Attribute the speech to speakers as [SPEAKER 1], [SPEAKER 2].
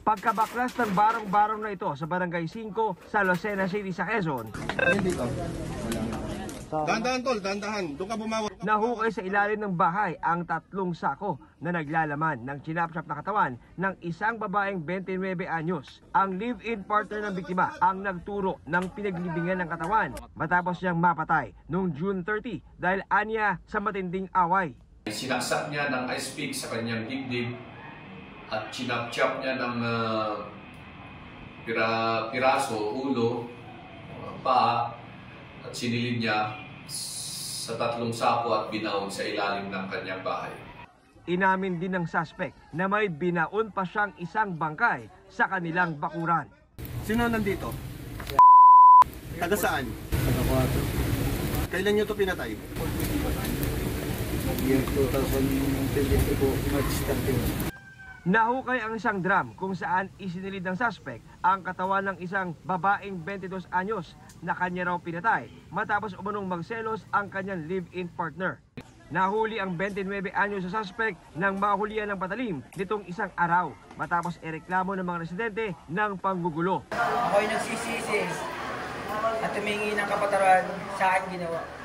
[SPEAKER 1] Pagkabaklas ng barong-barong na ito sa Barangay 5 sa Lucena City sa Quezon,
[SPEAKER 2] Dandahan tol, dandahan. Doon ka bumawa.
[SPEAKER 1] nahukay sa ilalim ng bahay ang 3 sako na naglalaman ng chinapchap na katawan ng isang babaeng 29 anyos. Ang live-in partner ng biktima ang nagturo ng pinaglibingan ng katawan matapos niyang mapatay noong June 30 dahil anya sa matinding away.
[SPEAKER 3] Sinaksak niya ng ice pick sa kanyang dibdib at chinapchap niya ng piraso, ulo, paa at sinilid niya sa 3 sako at binaon sa ilalim ng kanyang bahay.
[SPEAKER 1] Inamin din ng suspect na may binaon pa siyang isang bangkay sa kanilang bakuran.
[SPEAKER 2] Sino nandito? Taga saan?
[SPEAKER 4] Taga 4.
[SPEAKER 2] Kailan nyo ito pinatay?
[SPEAKER 4] Year 2023 po, March 13.
[SPEAKER 1] Nahukay ang isang drum kung saan isinilid ng suspect ang katawan ng isang babaeng 22 anyos na kanya raw pinatay matapos umunong magselos ang kanyang live-in partner. Nahuli ang 29 anyos sa suspect nang mahulihan ng patalim nitong isang araw matapos ireklamo ng mga residente ng panggugulo.
[SPEAKER 5] Ako'y nagsisisi at tumingi ng kapatawaran sa aking ginawa.